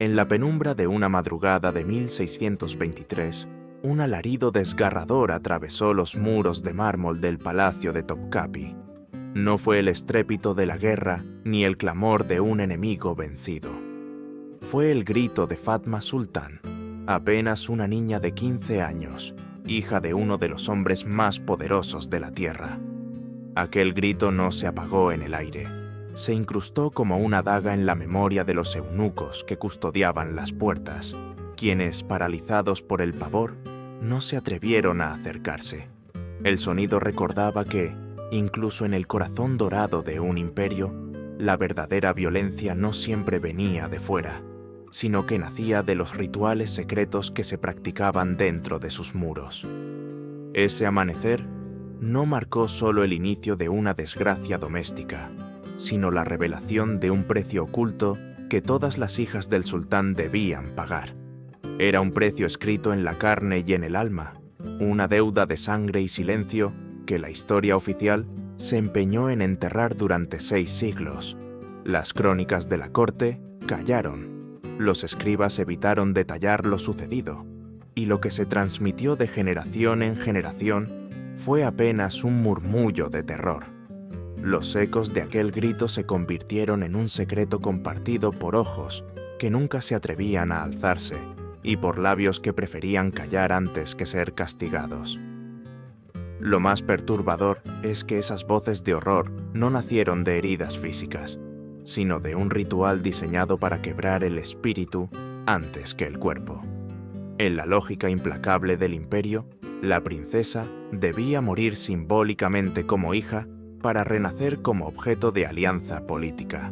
En la penumbra de una madrugada de 1623, un alarido desgarrador atravesó los muros de mármol del palacio de Topkapi. No fue el estrépito de la guerra ni el clamor de un enemigo vencido. Fue el grito de Fatma Sultan, apenas una niña de 15 años, hija de uno de los hombres más poderosos de la tierra. Aquel grito no se apagó en el aire. Se incrustó como una daga en la memoria de los eunucos que custodiaban las puertas, quienes, paralizados por el pavor, no se atrevieron a acercarse. El sonido recordaba que, incluso en el corazón dorado de un imperio, la verdadera violencia no siempre venía de fuera, sino que nacía de los rituales secretos que se practicaban dentro de sus muros. Ese amanecer no marcó solo el inicio de una desgracia doméstica, sino la revelación de un precio oculto que todas las hijas del sultán debían pagar. Era un precio escrito en la carne y en el alma, una deuda de sangre y silencio que la historia oficial se empeñó en enterrar durante 6 siglos. Las crónicas de la corte callaron, los escribas evitaron detallar lo sucedido, y lo que se transmitió de generación en generación fue apenas un murmullo de terror. Los ecos de aquel grito se convirtieron en un secreto compartido por ojos que nunca se atrevían a alzarse y por labios que preferían callar antes que ser castigados. Lo más perturbador es que esas voces de horror no nacieron de heridas físicas, sino de un ritual diseñado para quebrar el espíritu antes que el cuerpo. En la lógica implacable del imperio, la princesa debía morir simbólicamente como hija para renacer como objeto de alianza política.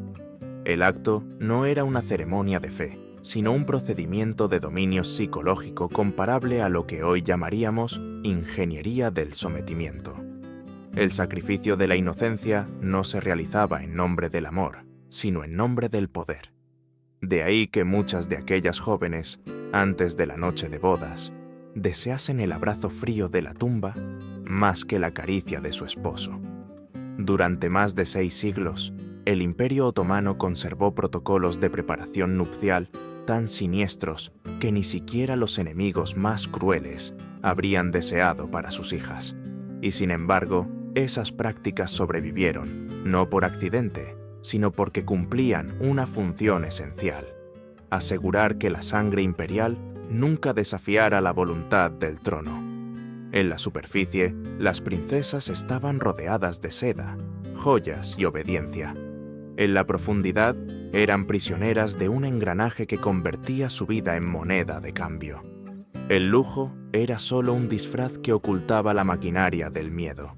El acto no era una ceremonia de fe, sino un procedimiento de dominio psicológico comparable a lo que hoy llamaríamos ingeniería del sometimiento. El sacrificio de la inocencia no se realizaba en nombre del amor, sino en nombre del poder. De ahí que muchas de aquellas jóvenes, antes de la noche de bodas, deseasen el abrazo frío de la tumba más que la caricia de su esposo. Durante más de 6 siglos, el Imperio Otomano conservó protocolos de preparación nupcial tan siniestros que ni siquiera los enemigos más crueles habrían deseado para sus hijas. Y sin embargo, esas prácticas sobrevivieron, no por accidente, sino porque cumplían una función esencial: asegurar que la sangre imperial nunca desafiara la voluntad del trono. En la superficie, las princesas estaban rodeadas de seda, joyas y obediencia. En la profundidad, eran prisioneras de un engranaje que convertía su vida en moneda de cambio. El lujo era solo un disfraz que ocultaba la maquinaria del miedo.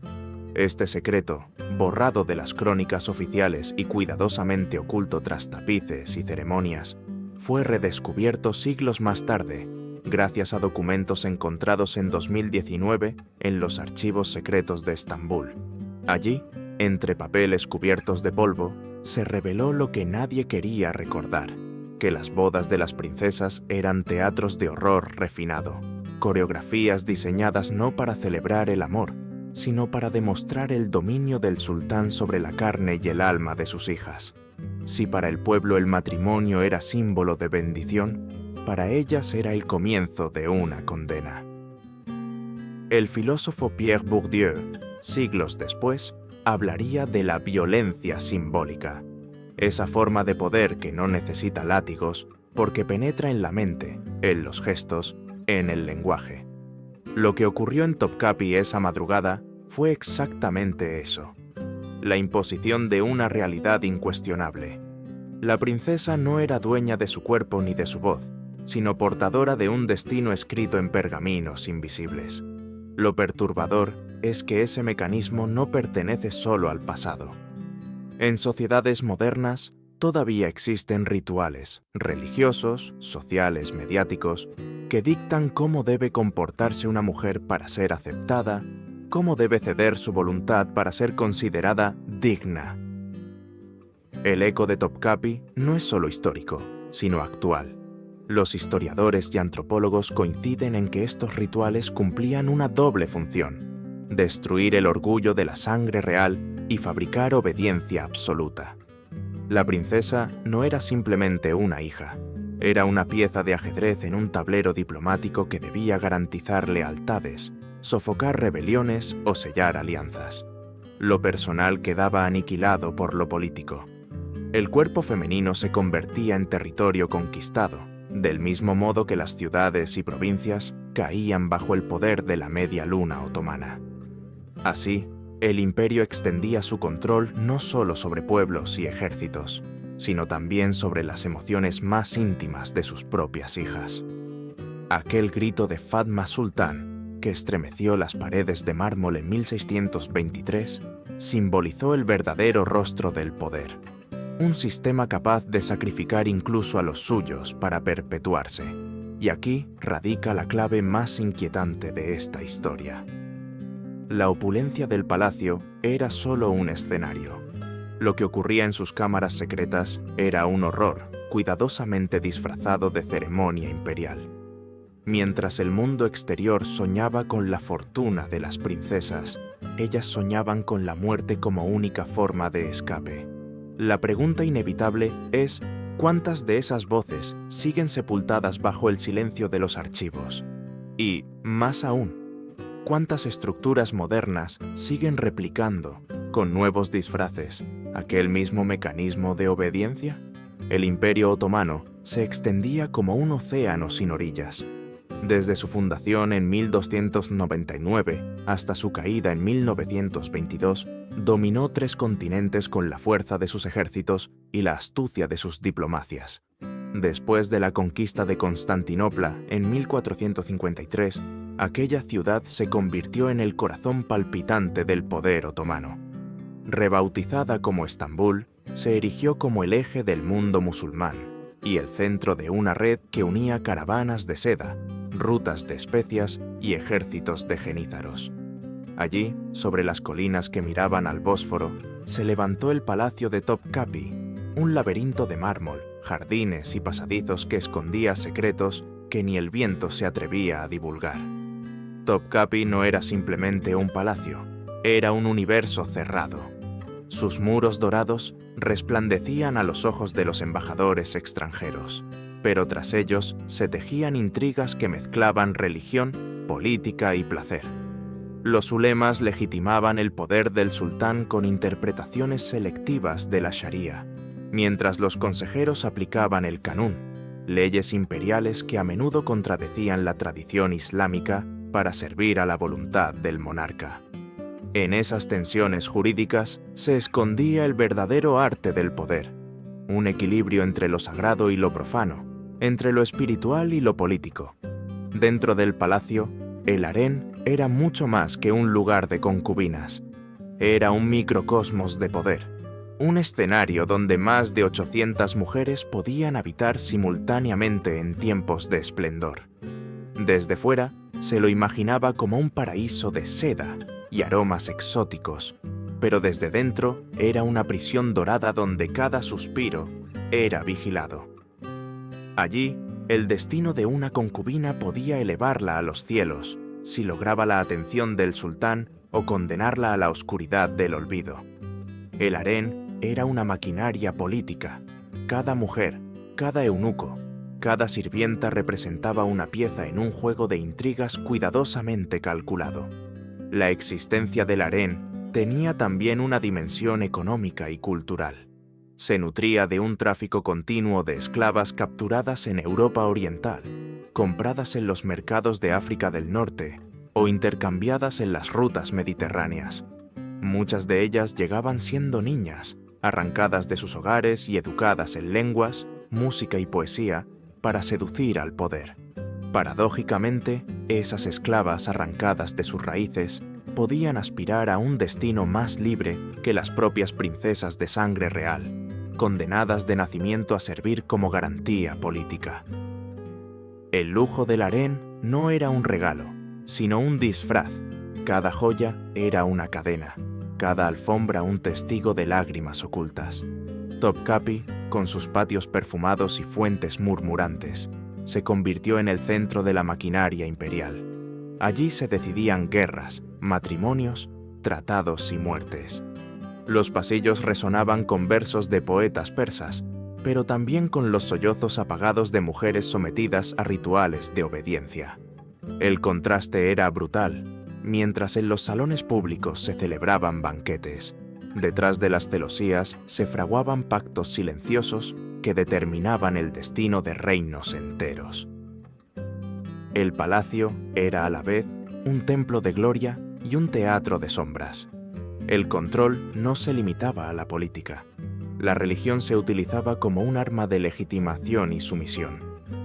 Este secreto, borrado de las crónicas oficiales y cuidadosamente oculto tras tapices y ceremonias, fue redescubierto siglos más tarde, gracias a documentos encontrados en 2019 en los archivos secretos de Estambul. Allí, entre papeles cubiertos de polvo, se reveló lo que nadie quería recordar: que las bodas de las princesas eran teatros de horror refinado, coreografías diseñadas no para celebrar el amor, sino para demostrar el dominio del sultán sobre la carne y el alma de sus hijas. Si para el pueblo el matrimonio era símbolo de bendición, para ellas era el comienzo de una condena. El filósofo Pierre Bourdieu, siglos después, hablaría de la violencia simbólica, esa forma de poder que no necesita látigos porque penetra en la mente, en los gestos, en el lenguaje. Lo que ocurrió en Topkapi esa madrugada fue exactamente eso: la imposición de una realidad incuestionable. La princesa no era dueña de su cuerpo ni de su voz, sino portadora de un destino escrito en pergaminos invisibles. Lo perturbador es que ese mecanismo no pertenece solo al pasado. En sociedades modernas, todavía existen rituales religiosos, sociales, mediáticos, que dictan cómo debe comportarse una mujer para ser aceptada, cómo debe ceder su voluntad para ser considerada digna. El eco de Topkapi no es solo histórico, sino actual. Los historiadores y antropólogos coinciden en que estos rituales cumplían una doble función: destruir el orgullo de la sangre real y fabricar obediencia absoluta. La princesa no era simplemente una hija, Era una pieza de ajedrez en un tablero diplomático que debía garantizar lealtades, sofocar rebeliones o sellar alianzas. Lo personal quedaba aniquilado por lo político. El cuerpo femenino se convertía en territorio conquistado, del mismo modo que las ciudades y provincias caían bajo el poder de la media luna otomana. Así, el imperio extendía su control no solo sobre pueblos y ejércitos, sino también sobre las emociones más íntimas de sus propias hijas. Aquel grito de Fatma Sultán, que estremeció las paredes de mármol en 1623, simbolizó el verdadero rostro del poder, un sistema capaz de sacrificar incluso a los suyos para perpetuarse. Y aquí radica la clave más inquietante de esta historia. La opulencia del palacio era solo un escenario. Lo que ocurría en sus cámaras secretas era un horror cuidadosamente disfrazado de ceremonia imperial. Mientras el mundo exterior soñaba con la fortuna de las princesas, ellas soñaban con la muerte como única forma de escape. La pregunta inevitable es: ¿cuántas de esas voces siguen sepultadas bajo el silencio de los archivos? Y, más aún, ¿cuántas estructuras modernas siguen replicando, con nuevos disfraces, aquel mismo mecanismo de obediencia? El Imperio Otomano se extendía como un océano sin orillas. Desde su fundación en 1299 hasta su caída en 1922, dominó 3 continentes con la fuerza de sus ejércitos y la astucia de sus diplomacias. Después de la conquista de Constantinopla en 1453, aquella ciudad se convirtió en el corazón palpitante del poder otomano. Rebautizada como Estambul, se erigió como el eje del mundo musulmán y el centro de una red que unía caravanas de seda, rutas de especias y ejércitos de genízaros. Allí, sobre las colinas que miraban al Bósforo, se levantó el palacio de Topkapi, un laberinto de mármol, jardines y pasadizos que escondía secretos que ni el viento se atrevía a divulgar. Topkapi no era simplemente un palacio, era un universo cerrado. Sus muros dorados resplandecían a los ojos de los embajadores extranjeros, pero tras ellos se tejían intrigas que mezclaban religión, política y placer. Los ulemas legitimaban el poder del sultán con interpretaciones selectivas de la Sharía, mientras los consejeros aplicaban el Kanún, leyes imperiales que a menudo contradecían la tradición islámica para servir a la voluntad del monarca. En esas tensiones jurídicas se escondía el verdadero arte del poder, un equilibrio entre lo sagrado y lo profano, entre lo espiritual y lo político. Dentro del palacio, el harén era mucho más que un lugar de concubinas. Era un microcosmos de poder, un escenario donde más de 800 mujeres podían habitar simultáneamente en tiempos de esplendor. Desde fuera, se lo imaginaba como un paraíso de seda y aromas exóticos, pero desde dentro era una prisión dorada donde cada suspiro era vigilado. Allí, el destino de una concubina podía elevarla a los cielos si lograba la atención del sultán o condenarla a la oscuridad del olvido. El harén era una maquinaria política. Cada mujer, cada eunuco, cada sirvienta representaba una pieza en un juego de intrigas cuidadosamente calculado. La existencia del harén tenía también una dimensión económica y cultural. Se nutría de un tráfico continuo de esclavas capturadas en Europa Oriental, compradas en los mercados de África del Norte o intercambiadas en las rutas mediterráneas. Muchas de ellas llegaban siendo niñas, arrancadas de sus hogares y educadas en lenguas, música y poesía para seducir al poder. Paradójicamente, esas esclavas arrancadas de sus raíces podían aspirar a un destino más libre que las propias princesas de sangre real, condenadas de nacimiento a servir como garantía política. El lujo del harén no era un regalo, sino un disfraz. Cada joya era una cadena, cada alfombra un testigo de lágrimas ocultas. Topkapi, con sus patios perfumados y fuentes murmurantes, se convirtió en el centro de la maquinaria imperial. Allí se decidían guerras, matrimonios, tratados y muertes. Los pasillos resonaban con versos de poetas persas, pero también con los sollozos apagados de mujeres sometidas a rituales de obediencia. El contraste era brutal. Mientras en los salones públicos se celebraban banquetes, detrás de las celosías se fraguaban pactos silenciosos que determinaban el destino de reinos enteros. El palacio era a la vez un templo de gloria y un teatro de sombras. El control no se limitaba a la política. La religión se utilizaba como un arma de legitimación y sumisión.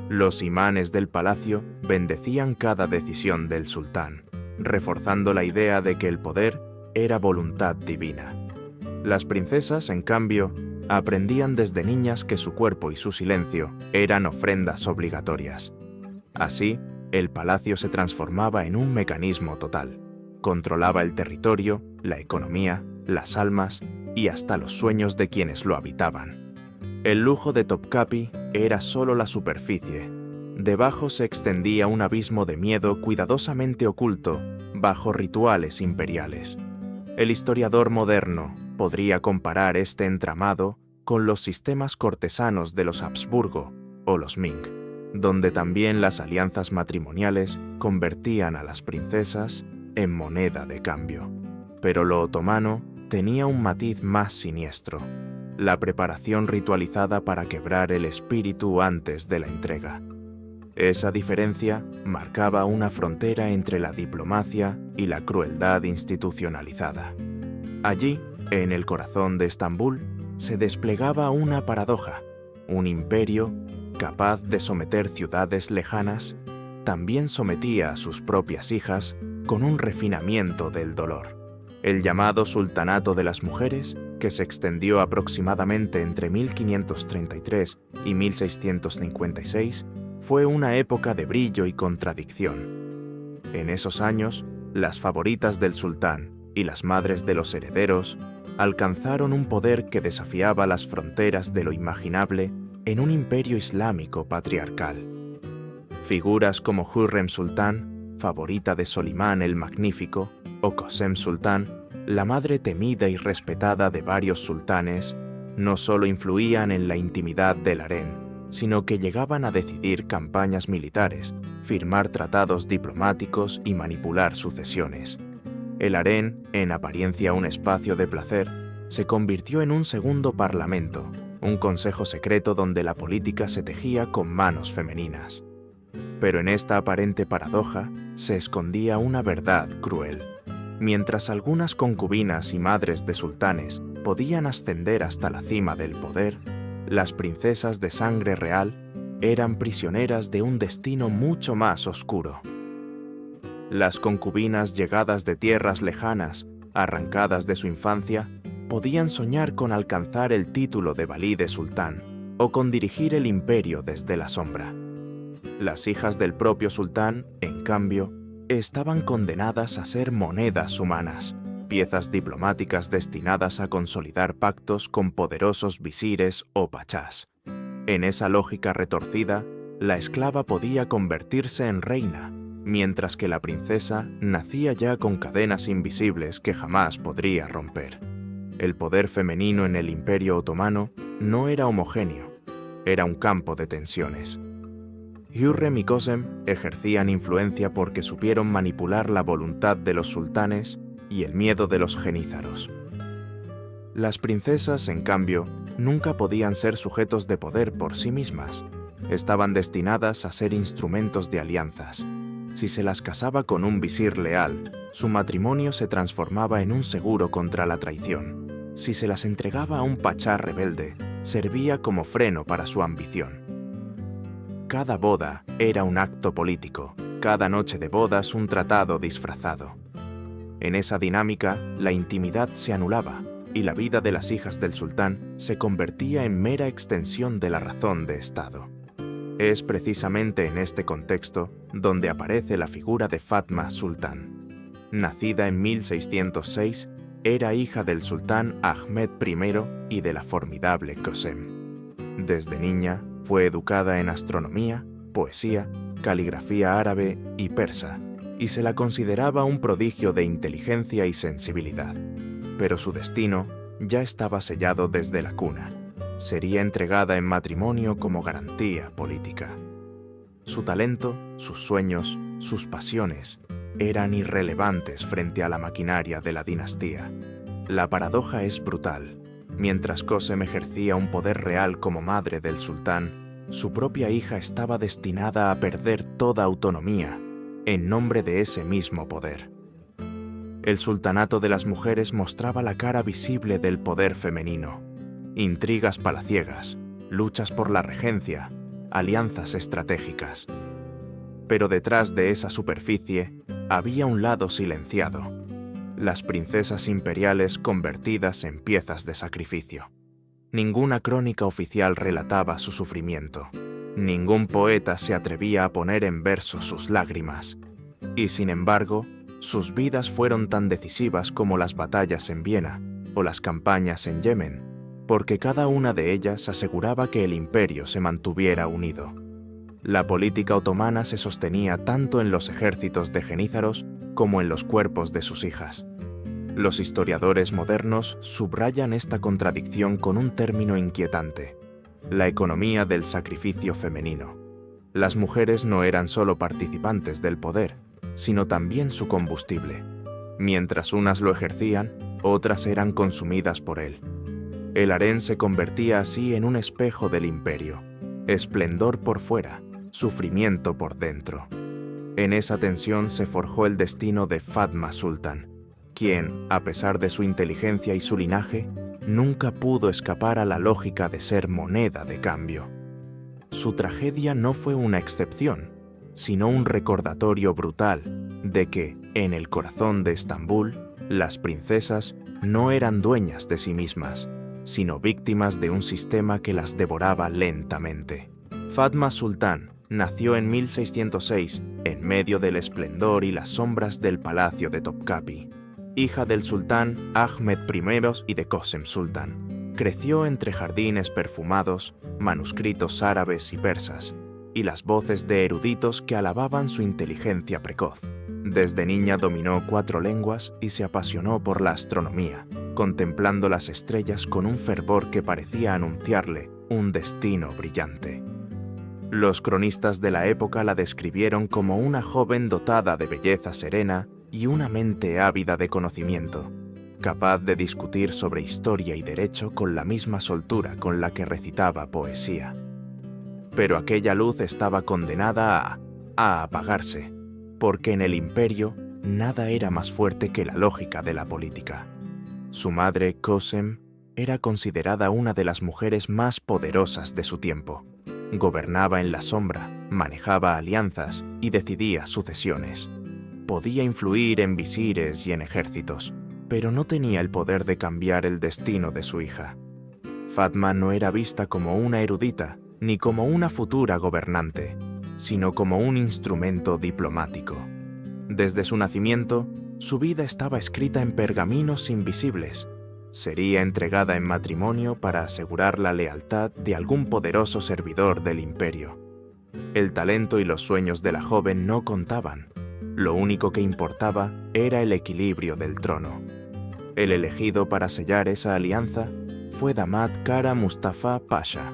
Los imanes del palacio bendecían cada decisión del sultán, reforzando la idea de que el poder era voluntad divina. Las princesas, en cambio, aprendían desde niñas que su cuerpo y su silencio eran ofrendas obligatorias. Así, el palacio se transformaba en un mecanismo total. Controlaba el territorio, la economía, las almas y hasta los sueños de quienes lo habitaban. El lujo de Topkapi era solo la superficie. Debajo se extendía un abismo de miedo cuidadosamente oculto bajo rituales imperiales. El historiador moderno podría comparar este entramado con los sistemas cortesanos de los Habsburgo o los Ming, donde también las alianzas matrimoniales convertían a las princesas en moneda de cambio. Pero lo otomano tenía un matiz más siniestro: la preparación ritualizada para quebrar el espíritu antes de la entrega. Esa diferencia marcaba una frontera entre la diplomacia y la crueldad institucionalizada. Allí, en el corazón de Estambul, se desplegaba una paradoja: un imperio, capaz de someter ciudades lejanas, también sometía a sus propias hijas con un refinamiento del dolor. El llamado Sultanato de las Mujeres, que se extendió aproximadamente entre 1533 y 1656, fue una época de brillo y contradicción. En esos años, las favoritas del sultán y las madres de los herederos alcanzaron un poder que desafiaba las fronteras de lo imaginable en un imperio islámico patriarcal. Figuras como Hürrem Sultán, favorita de Solimán el Magnífico, o Kösem Sultán, la madre temida y respetada de varios sultanes, no solo influían en la intimidad del harén, sino que llegaban a decidir campañas militares, firmar tratados diplomáticos y manipular sucesiones. El harén, en apariencia un espacio de placer, se convirtió en un segundo parlamento, un consejo secreto donde la política se tejía con manos femeninas. Pero en esta aparente paradoja se escondía una verdad cruel. Mientras algunas concubinas y madres de sultanes podían ascender hasta la cima del poder, las princesas de sangre real eran prisioneras de un destino mucho más oscuro. Las concubinas llegadas de tierras lejanas, arrancadas de su infancia, podían soñar con alcanzar el título de valí de sultán o con dirigir el imperio desde la sombra. Las hijas del propio sultán, en cambio, estaban condenadas a ser monedas humanas, piezas diplomáticas destinadas a consolidar pactos con poderosos visires o pachás. En esa lógica retorcida, la esclava podía convertirse en reina, mientras que la princesa nacía ya con cadenas invisibles que jamás podría romper. El poder femenino en el Imperio Otomano no era homogéneo, era un campo de tensiones. Hürrem y Kösem ejercían influencia porque supieron manipular la voluntad de los sultanes y el miedo de los genízaros. Las princesas, en cambio, nunca podían ser sujetos de poder por sí mismas. Estaban destinadas a ser instrumentos de alianzas. Si se las casaba con un visir leal, su matrimonio se transformaba en un seguro contra la traición. Si se las entregaba a un pachá rebelde, servía como freno para su ambición. Cada boda era un acto político, cada noche de bodas un tratado disfrazado. En esa dinámica, la intimidad se anulaba y la vida de las hijas del sultán se convertía en mera extensión de la razón de Estado. Es precisamente en este contexto donde aparece la figura de Fatma Sultán. Nacida en 1606, era hija del sultán Ahmed I y de la formidable Kösem. Desde niña, fue educada en astronomía, poesía, caligrafía árabe y persa, y se la consideraba un prodigio de inteligencia y sensibilidad. Pero su destino ya estaba sellado desde la cuna. sería entregada en matrimonio como garantía política. Su talento, sus sueños, sus pasiones eran irrelevantes frente a la maquinaria de la dinastía. La paradoja es brutal. Mientras Kösem ejercía un poder real como madre del sultán, su propia hija estaba destinada a perder toda autonomía en nombre de ese mismo poder. El sultanato de las mujeres mostraba la cara visible del poder femenino: intrigas palaciegas, luchas por la regencia, alianzas estratégicas. Pero detrás de esa superficie había un lado silenciado: las princesas imperiales convertidas en piezas de sacrificio. Ninguna crónica oficial relataba su sufrimiento. Ningún poeta se atrevía a poner en verso sus lágrimas. Y sin embargo, sus vidas fueron tan decisivas como las batallas en Viena o las campañas en Yemen, porque cada una de ellas aseguraba que el imperio se mantuviera unido. La política otomana se sostenía tanto en los ejércitos de jenízaros como en los cuerpos de sus hijas. Los historiadores modernos subrayan esta contradicción con un término inquietante: la economía del sacrificio femenino. Las mujeres no eran solo participantes del poder, sino también su combustible. Mientras unas lo ejercían, otras eran consumidas por él. El harén se convertía así en un espejo del imperio: esplendor por fuera, sufrimiento por dentro. En esa tensión se forjó el destino de Fatma Sultan, quien, a pesar de su inteligencia y su linaje, nunca pudo escapar a la lógica de ser moneda de cambio. Su tragedia no fue una excepción, sino un recordatorio brutal de que, en el corazón de Estambul, las princesas no eran dueñas de sí mismas, sino víctimas de un sistema que las devoraba lentamente. Fatma Sultan nació en 1606 en medio del esplendor y las sombras del palacio de Topkapi. Hija del sultán Ahmed I y de Kösem Sultan, creció entre jardines perfumados, manuscritos árabes y persas, y las voces de eruditos que alababan su inteligencia precoz. Desde niña dominó 4 lenguas y se apasionó por la astronomía, contemplando las estrellas con un fervor que parecía anunciarle un destino brillante. Los cronistas de la época la describieron como una joven dotada de belleza serena y una mente ávida de conocimiento, capaz de discutir sobre historia y derecho con la misma soltura con la que recitaba poesía. Pero aquella luz estaba condenada a apagarse, porque en el imperio nada era más fuerte que la lógica de la política. Su madre, Kösem, era considerada una de las mujeres más poderosas de su tiempo. Gobernaba en la sombra, manejaba alianzas y decidía sucesiones. Podía influir en visires y en ejércitos, pero no tenía el poder de cambiar el destino de su hija. Fatma no era vista como una erudita, ni como una futura gobernante, sino como un instrumento diplomático. Desde su nacimiento, su vida estaba escrita en pergaminos invisibles. Sería entregada en matrimonio para asegurar la lealtad de algún poderoso servidor del imperio. El talento y los sueños de la joven no contaban. Lo único que importaba era el equilibrio del trono. El elegido para sellar esa alianza fue Damat Kara Mustafa Pasha,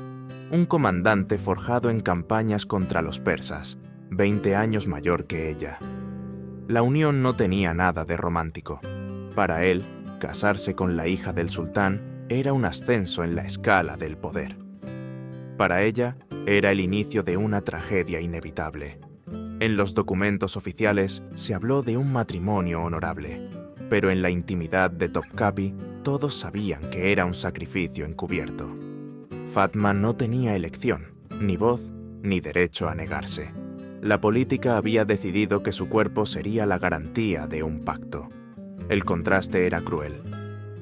un comandante forjado en campañas contra los persas, 20 años mayor que ella. La unión no tenía nada de romántico. Para él, casarse con la hija del sultán era un ascenso en la escala del poder. Para ella, era el inicio de una tragedia inevitable. En los documentos oficiales se habló de un matrimonio honorable, pero en la intimidad de Topkapi todos sabían que era un sacrificio encubierto. Fatma no tenía elección, ni voz, ni derecho a negarse. La política había decidido que su cuerpo sería la garantía de un pacto. El contraste era cruel.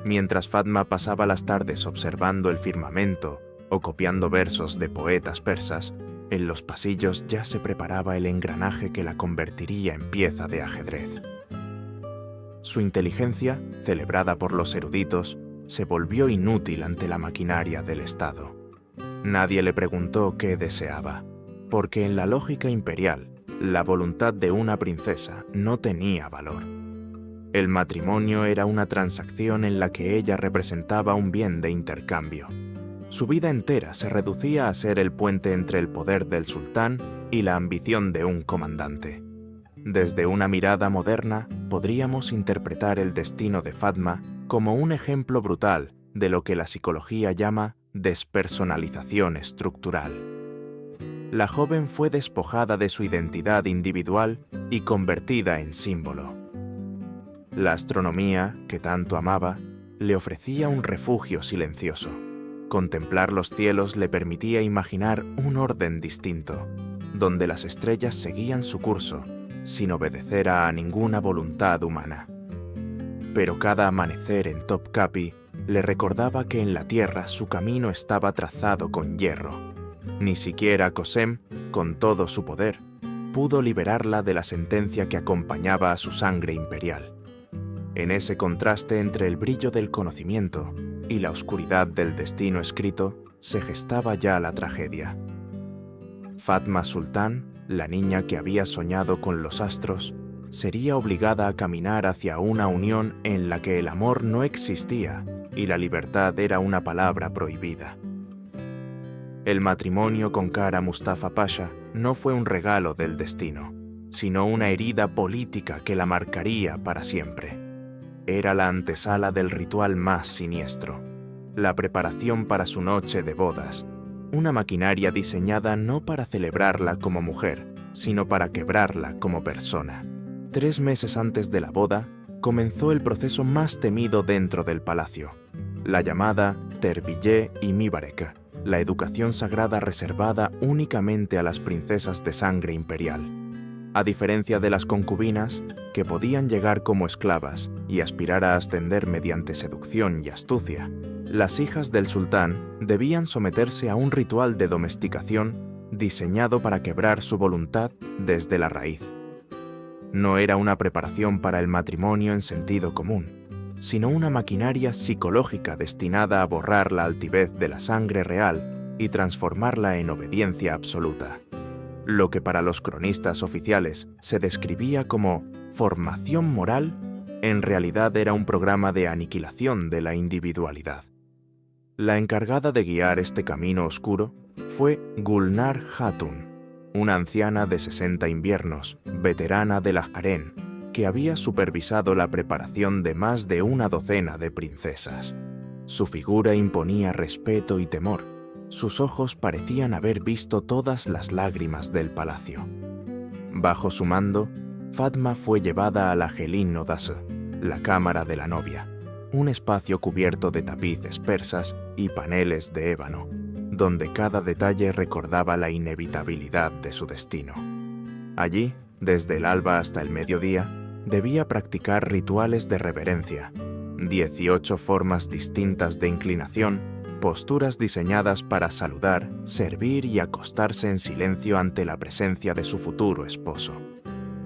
Mientras Fatma pasaba las tardes observando el firmamento o copiando versos de poetas persas, en los pasillos ya se preparaba el engranaje que la convertiría en pieza de ajedrez. Su inteligencia, celebrada por los eruditos, se volvió inútil ante la maquinaria del Estado. Nadie le preguntó qué deseaba, porque en la lógica imperial, la voluntad de una princesa no tenía valor. El matrimonio era una transacción en la que ella representaba un bien de intercambio. Su vida entera se reducía a ser el puente entre el poder del sultán y la ambición de un comandante. Desde una mirada moderna, podríamos interpretar el destino de Fatma como un ejemplo brutal de lo que la psicología llama despersonalización estructural. La joven fue despojada de su identidad individual y convertida en símbolo. La astronomía, que tanto amaba, le ofrecía un refugio silencioso. Contemplar los cielos le permitía imaginar un orden distinto, donde las estrellas seguían su curso, sin obedecer a ninguna voluntad humana. Pero cada amanecer en Topkapi le recordaba que en la tierra su camino estaba trazado con hierro. Ni siquiera Kösem, con todo su poder, pudo liberarla de la sentencia que acompañaba a su sangre imperial. En ese contraste entre el brillo del conocimiento y la oscuridad del destino escrito, se gestaba ya la tragedia. Fatma Sultán, la niña que había soñado con los astros, sería obligada a caminar hacia una unión en la que el amor no existía y la libertad era una palabra prohibida. El matrimonio con Kara Mustafa Pasha no fue un regalo del destino, sino una herida política que la marcaría para siempre. Era la antesala del ritual más siniestro, la preparación para su noche de bodas, una maquinaria diseñada no para celebrarla como mujer, sino para quebrarla como persona. 3 meses antes de la boda, comenzó el proceso más temido dentro del palacio, la llamada Terbiye y Mibarek, la educación sagrada reservada únicamente a las princesas de sangre imperial. A diferencia de las concubinas, que podían llegar como esclavas y aspirar a ascender mediante seducción y astucia, las hijas del sultán debían someterse a un ritual de domesticación diseñado para quebrar su voluntad desde la raíz. No era una preparación para el matrimonio en sentido común, sino una maquinaria psicológica destinada a borrar la altivez de la sangre real y transformarla en obediencia absoluta. Lo que para los cronistas oficiales se describía como formación moral, en realidad era un programa de aniquilación de la individualidad. La encargada de guiar este camino oscuro fue Gulnar Hatun, una anciana de 60 inviernos, veterana de la harén, que había supervisado la preparación de más de una docena de princesas. Su figura imponía respeto y temor. Sus ojos parecían haber visto todas las lágrimas del palacio. Bajo su mando, Fatma fue llevada a la Gelin Odası, la cámara de la novia, un espacio cubierto de tapices persas y paneles de ébano, donde cada detalle recordaba la inevitabilidad de su destino. Allí, desde el alba hasta el mediodía, debía practicar rituales de reverencia, 18 formas distintas de inclinación, posturas diseñadas para saludar, servir y acostarse en silencio ante la presencia de su futuro esposo.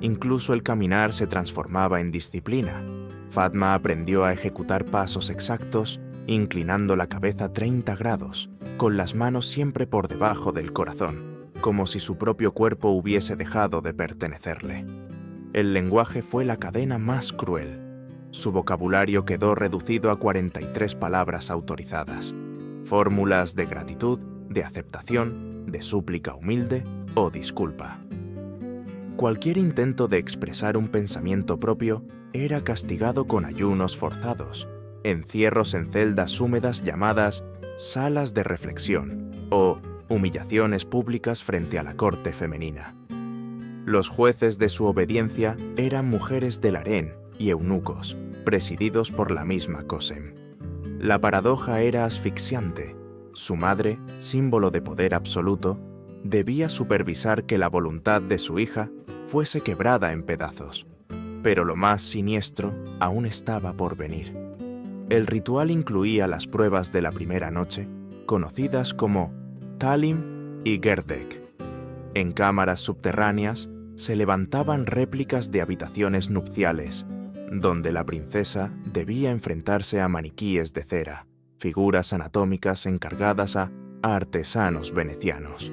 Incluso el caminar se transformaba en disciplina. Fatma aprendió a ejecutar pasos exactos, inclinando la cabeza 30 grados, con las manos siempre por debajo del corazón, como si su propio cuerpo hubiese dejado de pertenecerle. El lenguaje fue la cadena más cruel. Su vocabulario quedó reducido a 43 palabras autorizadas, fórmulas de gratitud, de aceptación, de súplica humilde o disculpa. Cualquier intento de expresar un pensamiento propio era castigado con ayunos forzados, encierros en celdas húmedas llamadas salas de reflexión o humillaciones públicas frente a la corte femenina. Los jueces de su obediencia eran mujeres del harén y eunucos, presididos por la misma Kösem. La paradoja era asfixiante. Su madre, símbolo de poder absoluto, debía supervisar que la voluntad de su hija fuese quebrada en pedazos. Pero lo más siniestro aún estaba por venir. El ritual incluía las pruebas de la primera noche, conocidas como Talim y Gerdek. En cámaras subterráneas se levantaban réplicas de habitaciones nupciales, donde la princesa debía enfrentarse a maniquíes de cera, figuras anatómicas encargadas a artesanos venecianos.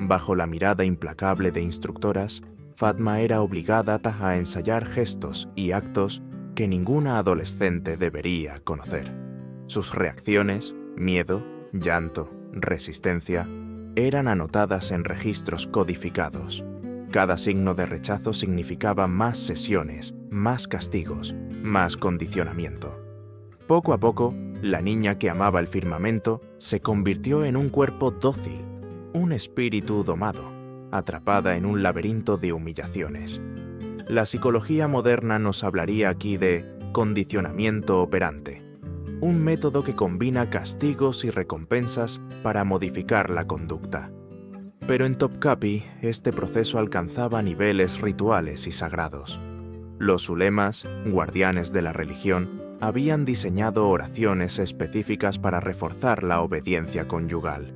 Bajo la mirada implacable de instructoras, Fatma era obligada a ensayar gestos y actos que ninguna adolescente debería conocer. Sus reacciones, miedo, llanto, resistencia, eran anotadas en registros codificados. Cada signo de rechazo significaba más sesiones, más castigos, más condicionamiento. Poco a poco, la niña que amaba el firmamento se convirtió en un cuerpo dócil, un espíritu domado, atrapada en un laberinto de humillaciones. La psicología moderna nos hablaría aquí de condicionamiento operante, un método que combina castigos y recompensas para modificar la conducta. Pero en Topkapi, este proceso alcanzaba niveles rituales y sagrados. Los ulemas, guardianes de la religión, habían diseñado oraciones específicas para reforzar la obediencia conyugal.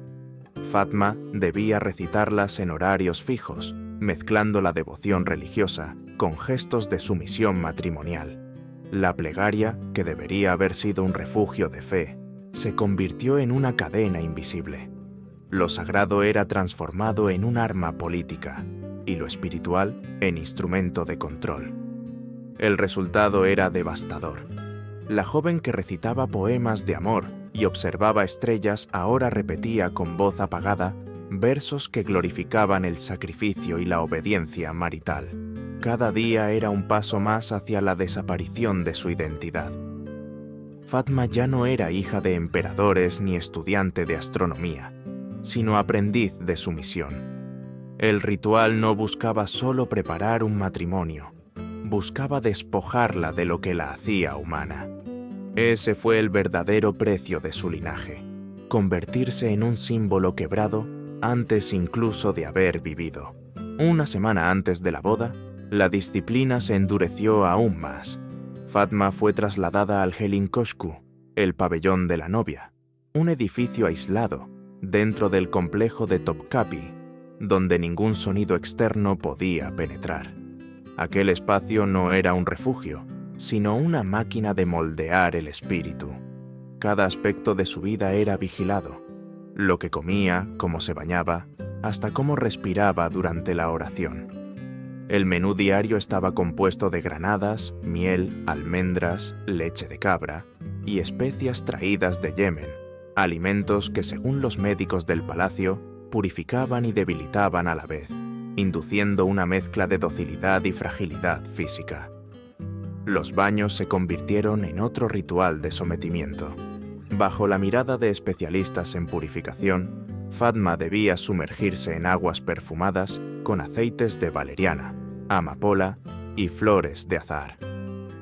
Fatma debía recitarlas en horarios fijos, mezclando la devoción religiosa con gestos de sumisión matrimonial. La plegaria, que debería haber sido un refugio de fe, se convirtió en una cadena invisible. Lo sagrado era transformado en un arma política y lo espiritual en instrumento de control. El resultado era devastador. La joven que recitaba poemas de amor y observaba estrellas ahora repetía con voz apagada versos que glorificaban el sacrificio y la obediencia marital. Cada día era un paso más hacia la desaparición de su identidad. Fatma ya no era hija de emperadores ni estudiante de astronomía, sino aprendiz de sumisión. El ritual no buscaba solo preparar un matrimonio, buscaba despojarla de lo que la hacía humana. Ese fue el verdadero precio de su linaje, convertirse en un símbolo quebrado antes incluso de haber vivido. Una semana antes de la boda, la disciplina se endureció aún más. Fatma fue trasladada al Gelin Koshku, el pabellón de la novia, un edificio aislado dentro del complejo de Topkapi, donde ningún sonido externo podía penetrar. Aquel espacio no era un refugio, sino una máquina de moldear el espíritu. Cada aspecto de su vida era vigilado: lo que comía, cómo se bañaba, hasta cómo respiraba durante la oración. El menú diario estaba compuesto de granadas, miel, almendras, leche de cabra y especias traídas de Yemen, alimentos que, según los médicos del palacio, purificaban y debilitaban a la vez, induciendo una mezcla de docilidad y fragilidad física. Los baños se convirtieron en otro ritual de sometimiento. Bajo la mirada de especialistas en purificación, Fatma debía sumergirse en aguas perfumadas con aceites de valeriana, amapola y flores de azahar.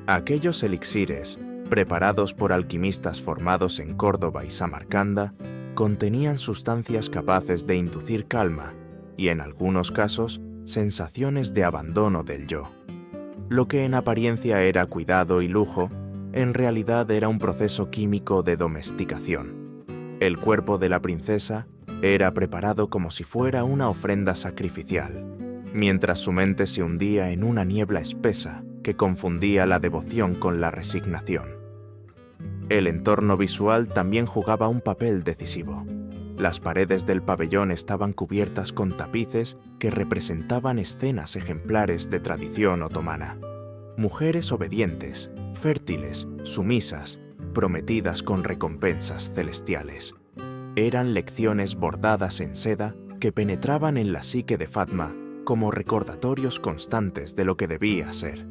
Aquellos elixires, preparados por alquimistas formados en Córdoba y Samarcanda, contenían sustancias capaces de inducir calma y, en algunos casos, sensaciones de abandono del yo. Lo que en apariencia era cuidado y lujo, en realidad era un proceso químico de domesticación. El cuerpo de la princesa era preparado como si fuera una ofrenda sacrificial, mientras su mente se hundía en una niebla espesa que confundía la devoción con la resignación. El entorno visual también jugaba un papel decisivo. Las paredes del pabellón estaban cubiertas con tapices que representaban escenas ejemplares de tradición otomana. Mujeres obedientes, fértiles, sumisas, prometidas con recompensas celestiales. Eran lecciones bordadas en seda que penetraban en la psique de Fatma como recordatorios constantes de lo que debía ser.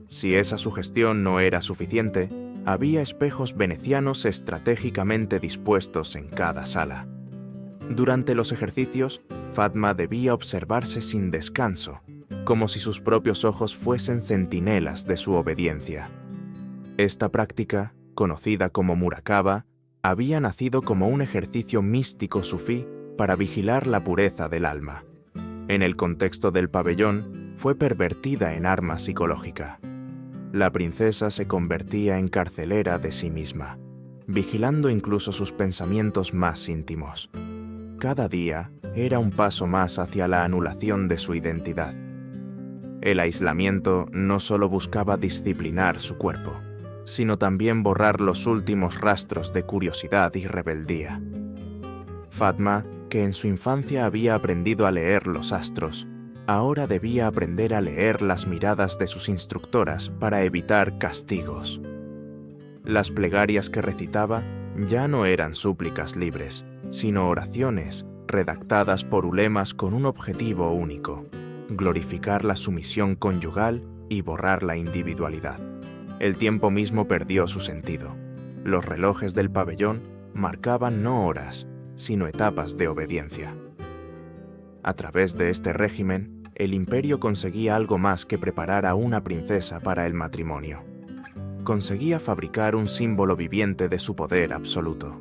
Si esa sugestión no era suficiente, había espejos venecianos estratégicamente dispuestos en cada sala. Durante los ejercicios, Fatma debía observarse sin descanso, como si sus propios ojos fuesen centinelas de su obediencia. Esta práctica, conocida como murakaba, había nacido como un ejercicio místico sufí para vigilar la pureza del alma. En el contexto del pabellón, fue pervertida en arma psicológica. La princesa se convertía en carcelera de sí misma, vigilando incluso sus pensamientos más íntimos. Cada día era un paso más hacia la anulación de su identidad. El aislamiento no solo buscaba disciplinar su cuerpo, sino también borrar los últimos rastros de curiosidad y rebeldía. Fatma, que en su infancia había aprendido a leer los astros, ahora debía aprender a leer las miradas de sus instructoras para evitar castigos. Las plegarias que recitaba Ya no eran súplicas libres, sino oraciones redactadas por ulemas con un objetivo único: glorificar la sumisión conyugal y borrar la individualidad. El tiempo mismo perdió su sentido. Los relojes del pabellón marcaban no horas, sino etapas de obediencia. A través de este régimen, el imperio conseguía algo más que preparar a una princesa para el matrimonio. Conseguía fabricar un símbolo viviente de su poder absoluto.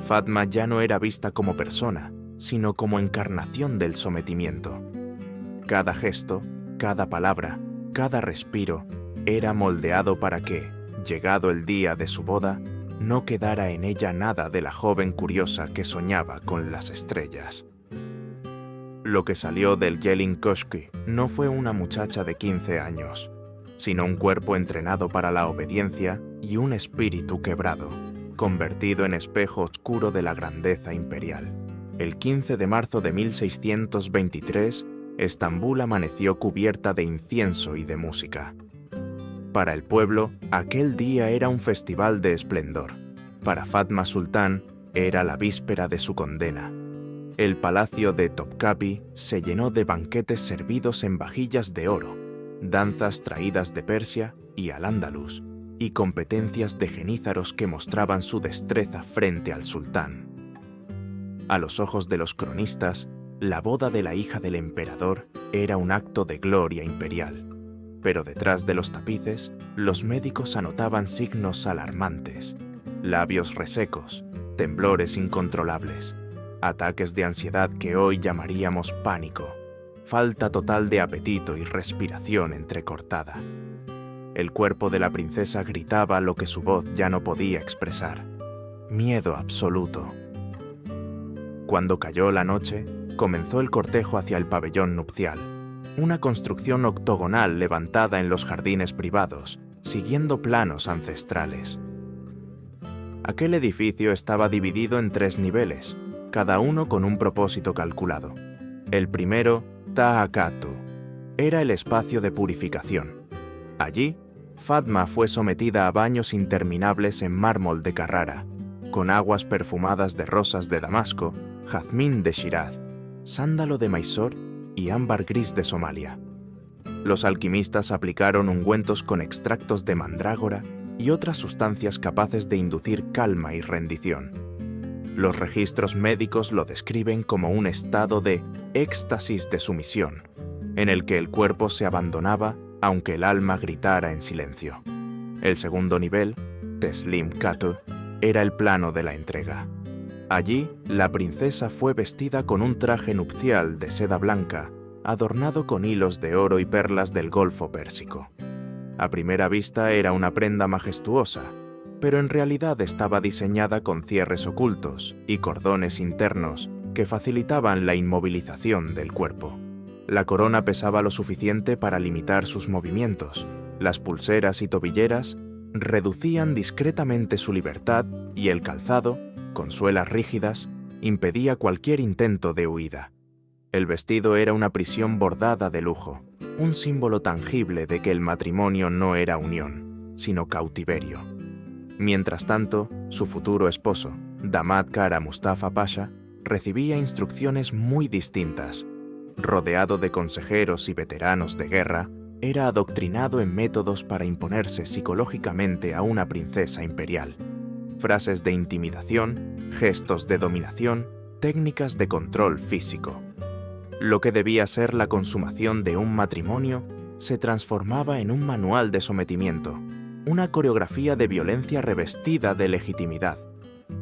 Fatma ya no era vista como persona, sino como encarnación del sometimiento. Cada gesto, cada palabra, cada respiro era moldeado para que, llegado el día de su boda, no quedara en ella nada de la joven curiosa que soñaba con las estrellas. Lo que salió del Gelin Koshki no fue una muchacha de 15 años, sino un cuerpo entrenado para la obediencia y un espíritu quebrado, convertido en espejo oscuro de la grandeza imperial. El 15 de marzo de 1623, Estambul amaneció cubierta de incienso y de música. Para el pueblo, aquel día era un festival de esplendor. Para Fatma Sultán, era la víspera de su condena. El palacio de Topkapi se llenó de banquetes servidos en vajillas de oro, danzas traídas de Persia y Al-Ándalus, y competencias de genízaros que mostraban su destreza frente al sultán. A los ojos de los cronistas, la boda de la hija del emperador era un acto de gloria imperial. Pero detrás de los tapices, los médicos anotaban signos alarmantes: labios resecos, temblores incontrolables, ataques de ansiedad que hoy llamaríamos pánico, falta total de apetito y respiración entrecortada. El cuerpo de la princesa gritaba lo que su voz ya no podía expresar: miedo absoluto. Cuando cayó la noche, comenzó el cortejo hacia el pabellón nupcial, una construcción octogonal levantada en los jardines privados, siguiendo planos ancestrales. Aquel edificio estaba dividido en 3 niveles, cada uno con un propósito calculado. El primero, Ta'akatu, era el espacio de purificación. Allí, Fatma fue sometida a baños interminables en mármol de Carrara, con aguas perfumadas de rosas de Damasco, jazmín de Shiraz, sándalo de Mysore y ámbar gris de Somalia. Los alquimistas aplicaron ungüentos con extractos de mandrágora y otras sustancias capaces de inducir calma y rendición. Los registros médicos lo describen como un estado de éxtasis de sumisión, en el que el cuerpo se abandonaba aunque el alma gritara en silencio. El segundo nivel, Teslim Katu, era el plano de la entrega. Allí, la princesa fue vestida con un traje nupcial de seda blanca, adornado con hilos de oro y perlas del Golfo Pérsico. A primera vista era una prenda majestuosa, pero en realidad estaba diseñada con cierres ocultos y cordones internos que facilitaban la inmovilización del cuerpo. La corona pesaba lo suficiente para limitar sus movimientos. Las pulseras y tobilleras reducían discretamente su libertad y el calzado, con suelas rígidas, impedía cualquier intento de huida. El vestido era una prisión bordada de lujo, un símbolo tangible de que el matrimonio no era unión, sino cautiverio. Mientras tanto, su futuro esposo, Damad Kara Mustafa Pasha, recibía instrucciones muy distintas. Rodeado de consejeros y veteranos de guerra, era adoctrinado en métodos para imponerse psicológicamente a una princesa imperial. Frases de intimidación, gestos de dominación, técnicas de control físico. Lo que debía ser la consumación de un matrimonio se transformaba en un manual de sometimiento, una coreografía de violencia revestida de legitimidad.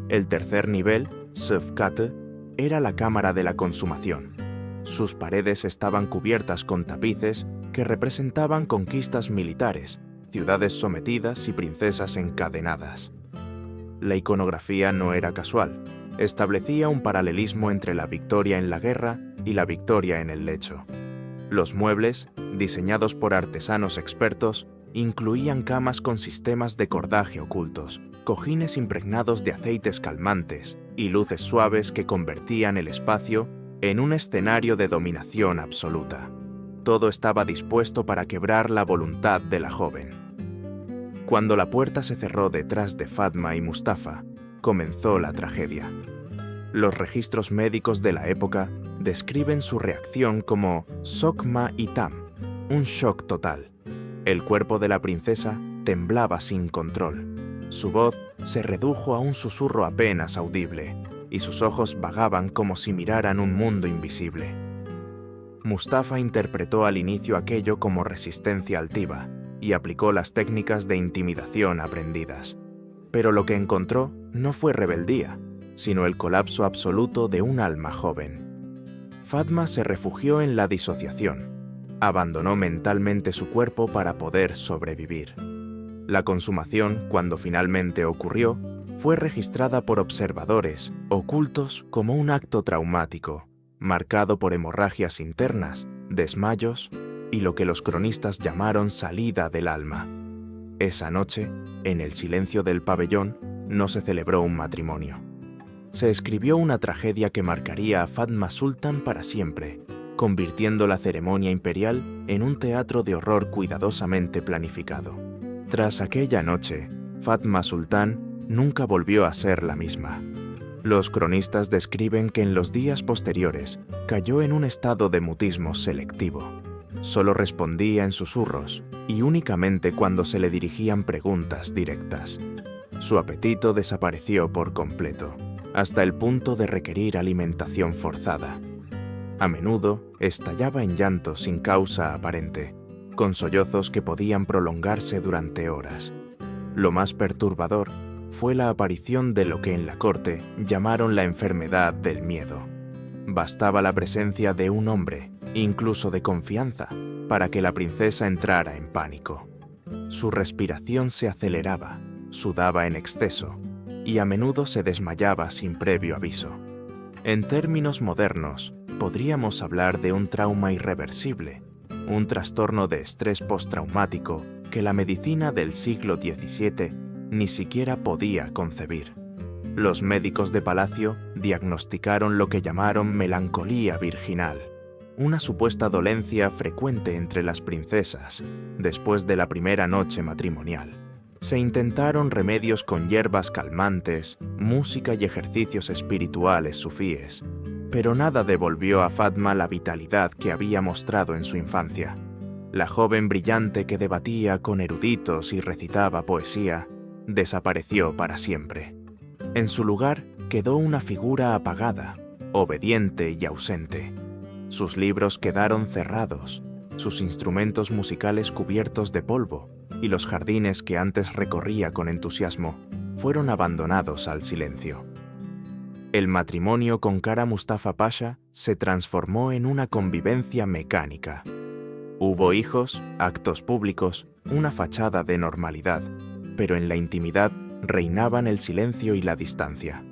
El tercer nivel, Sufkate, era la cámara de la consumación. Sus paredes estaban cubiertas con tapices que representaban conquistas militares, ciudades sometidas y princesas encadenadas. La iconografía no era casual, establecía un paralelismo entre la victoria en la guerra y la victoria en el lecho. Los muebles, diseñados por artesanos expertos, incluían camas con sistemas de cordaje ocultos, cojines impregnados de aceites calmantes y luces suaves que convertían el espacio en un escenario de dominación absoluta. Todo estaba dispuesto para quebrar la voluntad de la joven. Cuando la puerta se cerró detrás de Fatma y Mustafa, comenzó la tragedia. Los registros médicos de la época describen su reacción como Sokma Itam, un shock total. El cuerpo de la princesa temblaba sin control. Su voz se redujo a un susurro apenas audible, y sus ojos vagaban como si miraran un mundo invisible. Mustafa interpretó al inicio aquello como resistencia altiva y aplicó las técnicas de intimidación aprendidas. Pero lo que encontró no fue rebeldía, sino el colapso absoluto de un alma joven. Fatma se refugió en la disociación. Abandonó mentalmente su cuerpo para poder sobrevivir. La consumación, cuando finalmente ocurrió, fue registrada por observadores, ocultos como un acto traumático, marcado por hemorragias internas, desmayos y lo que los cronistas llamaron salida del alma. Esa noche, en el silencio del pabellón, no se celebró un matrimonio. Se escribió una tragedia que marcaría a Fatma Sultan para siempre, convirtiendo la ceremonia imperial en un teatro de horror cuidadosamente planificado. Tras aquella noche, Fatma Sultan nunca volvió a ser la misma. Los cronistas describen que en los días posteriores cayó en un estado de mutismo selectivo. Solo respondía en susurros y únicamente cuando se le dirigían preguntas directas. Su apetito desapareció por completo, hasta el punto de requerir alimentación forzada. A menudo estallaba en llanto sin causa aparente, con sollozos que podían prolongarse durante horas. Lo más perturbador fue la aparición de lo que en la corte llamaron la enfermedad del miedo. Bastaba la presencia de un hombre, incluso de confianza, para que la princesa entrara en pánico. Su respiración se aceleraba, sudaba en exceso y a menudo se desmayaba sin previo aviso. En términos modernos, podríamos hablar de un trauma irreversible, un trastorno de estrés postraumático que la medicina del siglo XVII ni siquiera podía concebir. Los médicos de palacio diagnosticaron lo que llamaron melancolía virginal, una supuesta dolencia frecuente entre las princesas después de la primera noche matrimonial. Se intentaron remedios con hierbas calmantes, música y ejercicios espirituales sufíes, pero nada devolvió a Fatma la vitalidad que había mostrado en su infancia. La joven brillante que debatía con eruditos y recitaba poesía desapareció para siempre. En su lugar quedó una figura apagada, obediente y ausente. Sus libros quedaron cerrados, sus instrumentos musicales cubiertos de polvo, y los jardines que antes recorría con entusiasmo fueron abandonados al silencio. El matrimonio con Kara Mustafa Pasha se transformó en una convivencia mecánica. Hubo hijos, actos públicos, una fachada de normalidad, pero en la intimidad reinaban el silencio y la distancia.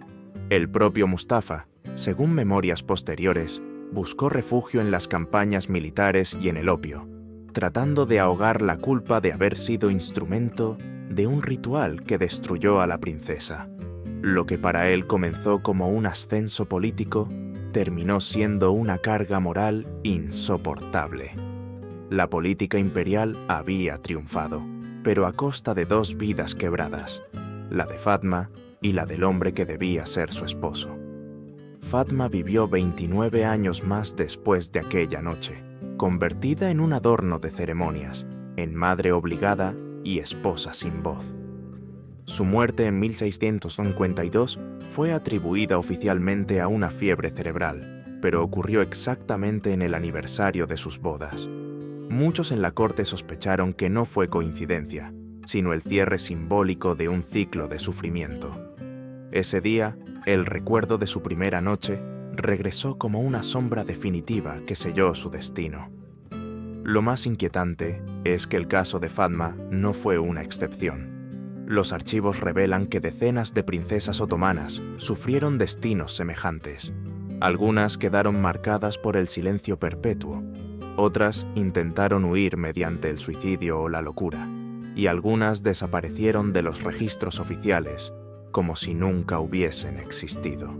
El propio Mustafa, según memorias posteriores, buscó refugio en las campañas militares y en el opio, tratando de ahogar la culpa de haber sido instrumento de un ritual que destruyó a la princesa. Lo que para él comenzó como un ascenso político, terminó siendo una carga moral insoportable. La política imperial había triunfado, pero a costa de dos vidas quebradas, la de Fatma y la del hombre que debía ser su esposo. Fatma vivió 29 años más después de aquella noche, convertida en un adorno de ceremonias, en madre obligada y esposa sin voz. Su muerte en 1652 fue atribuida oficialmente a una fiebre cerebral, pero ocurrió exactamente en el aniversario de sus bodas. Muchos en la corte sospecharon que no fue coincidencia, sino el cierre simbólico de un ciclo de sufrimiento. Ese día, el recuerdo de su primera noche regresó como una sombra definitiva que selló su destino. Lo más inquietante es que el caso de Fatma no fue una excepción. Los archivos revelan que decenas de princesas otomanas sufrieron destinos semejantes. Algunas quedaron marcadas por el silencio perpetuo, otras intentaron huir mediante el suicidio o la locura, y algunas desaparecieron de los registros oficiales, como si nunca hubiesen existido.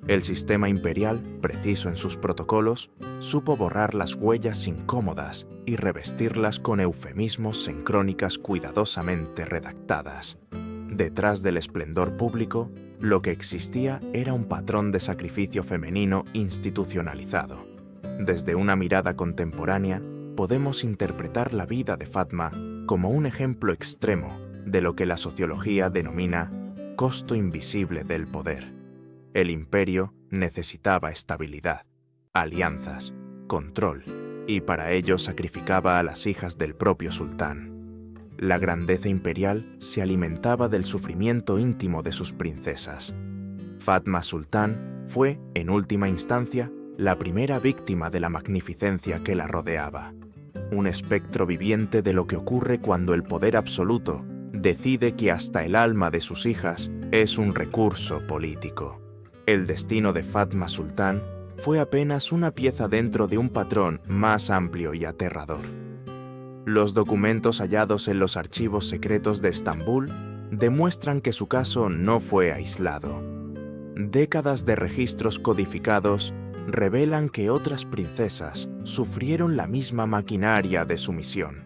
El sistema imperial, preciso en sus protocolos, supo borrar las huellas incómodas y revestirlas con eufemismos en crónicas cuidadosamente redactadas. Detrás del esplendor público, lo que existía era un patrón de sacrificio femenino institucionalizado. Desde una mirada contemporánea, podemos interpretar la vida de Fatma como un ejemplo extremo de lo que la sociología denomina costo invisible del poder. El imperio necesitaba estabilidad, alianzas, control, y para ello sacrificaba a las hijas del propio sultán. La grandeza imperial se alimentaba del sufrimiento íntimo de sus princesas. Fatma Sultán fue, en última instancia, la primera víctima de la magnificencia que la rodeaba. Un espectro viviente de lo que ocurre cuando el poder absoluto decide que hasta el alma de sus hijas es un recurso político. El destino de Fatma Sultán fue apenas una pieza dentro de un patrón más amplio y aterrador. Los documentos hallados en los archivos secretos de Estambul demuestran que su caso no fue aislado. Décadas de registros codificados revelan que otras princesas sufrieron la misma maquinaria de sumisión.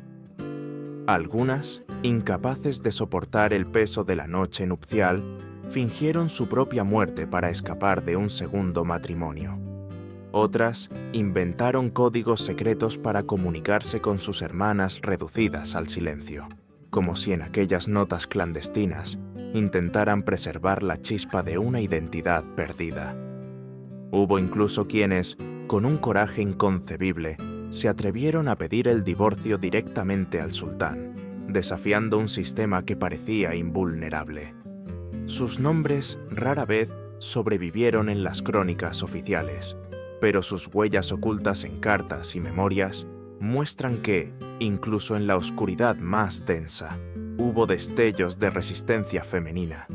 Algunas, incapaces de soportar el peso de la noche nupcial, fingieron su propia muerte para escapar de un segundo matrimonio. Otras inventaron códigos secretos para comunicarse con sus hermanas reducidas al silencio, como si en aquellas notas clandestinas intentaran preservar la chispa de una identidad perdida. Hubo incluso quienes, con un coraje inconcebible, se atrevieron a pedir el divorcio directamente al sultán, desafiando un sistema que parecía invulnerable. Sus nombres rara vez sobrevivieron en las crónicas oficiales, pero sus huellas ocultas en cartas y memorias muestran que, incluso en la oscuridad más densa, hubo destellos de resistencia femenina.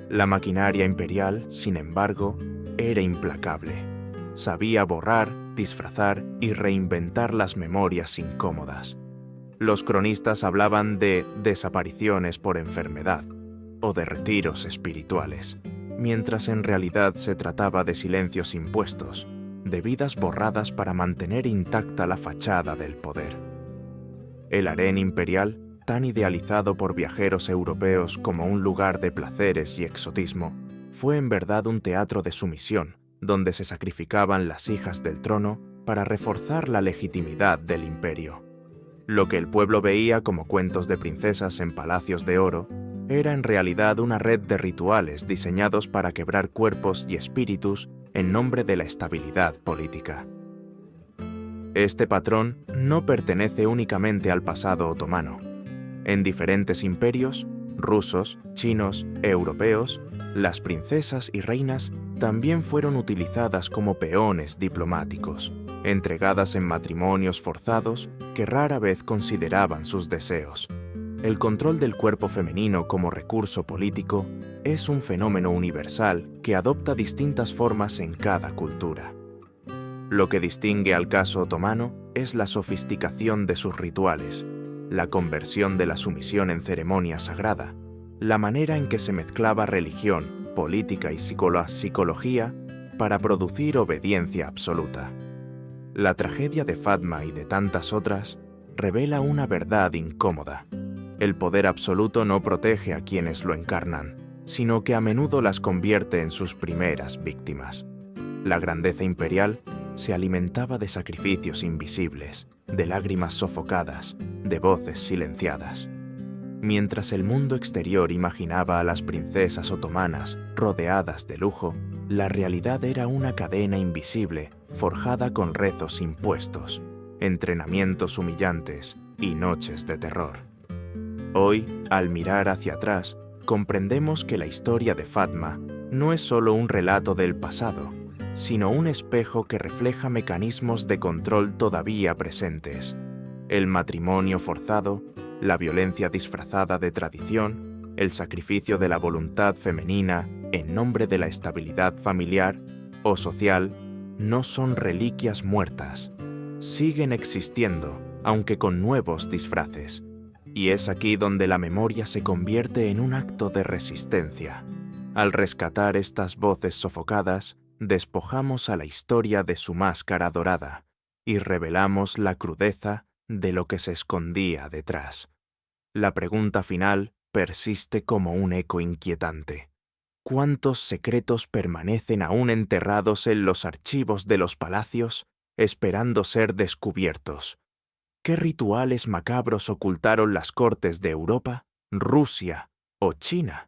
La maquinaria imperial, sin embargo, era implacable. Sabía borrar, disfrazar y reinventar las memorias incómodas. Los cronistas hablaban de desapariciones por enfermedad o de retiros espirituales, mientras en realidad se trataba de silencios impuestos, de vidas borradas para mantener intacta la fachada del poder. El harén imperial, tan idealizado por viajeros europeos como un lugar de placeres y exotismo, fue en verdad un teatro de sumisión, donde se sacrificaban las hijas del trono para reforzar la legitimidad del imperio. Lo que el pueblo veía como cuentos de princesas en palacios de oro era en realidad una red de rituales diseñados para quebrar cuerpos y espíritus en nombre de la estabilidad política. Este patrón no pertenece únicamente al pasado otomano. En diferentes imperios, rusos, chinos, europeos, las princesas y reinas también fueron utilizadas como peones diplomáticos, entregadas en matrimonios forzados que rara vez consideraban sus deseos. El control del cuerpo femenino como recurso político es un fenómeno universal que adopta distintas formas en cada cultura. Lo que distingue al caso otomano es la sofisticación de sus rituales, la conversión de la sumisión en ceremonia sagrada, la manera en que se mezclaba religión, política y psicología para producir obediencia absoluta. La tragedia de Fatma y de tantas otras revela una verdad incómoda. El poder absoluto no protege a quienes lo encarnan, sino que a menudo las convierte en sus primeras víctimas. La grandeza imperial se alimentaba de sacrificios invisibles, de lágrimas sofocadas, de voces silenciadas. Mientras el mundo exterior imaginaba a las princesas otomanas rodeadas de lujo, la realidad era una cadena invisible forjada con rezos impuestos, entrenamientos humillantes y noches de terror. Hoy, al mirar hacia atrás, comprendemos que la historia de Fatma no es solo un relato del pasado, sino un espejo que refleja mecanismos de control todavía presentes. El matrimonio forzado, la violencia disfrazada de tradición, el sacrificio de la voluntad femenina en nombre de la estabilidad familiar o social, no son reliquias muertas. Siguen existiendo, aunque con nuevos disfraces. Y es aquí donde la memoria se convierte en un acto de resistencia. Al rescatar estas voces sofocadas, despojamos a la historia de su máscara dorada y revelamos la crudeza de lo que se escondía detrás. La pregunta final persiste como un eco inquietante. ¿Cuántos secretos permanecen aún enterrados en los archivos de los palacios, esperando ser descubiertos? ¿Qué rituales macabros ocultaron las cortes de Europa, Rusia o China?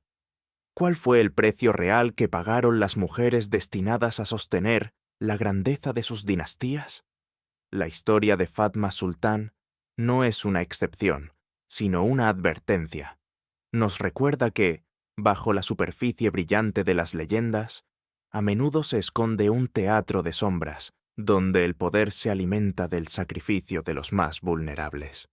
¿Cuál fue el precio real que pagaron las mujeres destinadas a sostener la grandeza de sus dinastías? La historia de Fatma Sultán no es una excepción, sino una advertencia. Nos recuerda que, bajo la superficie brillante de las leyendas, a menudo se esconde un teatro de sombras, donde el poder se alimenta del sacrificio de los más vulnerables.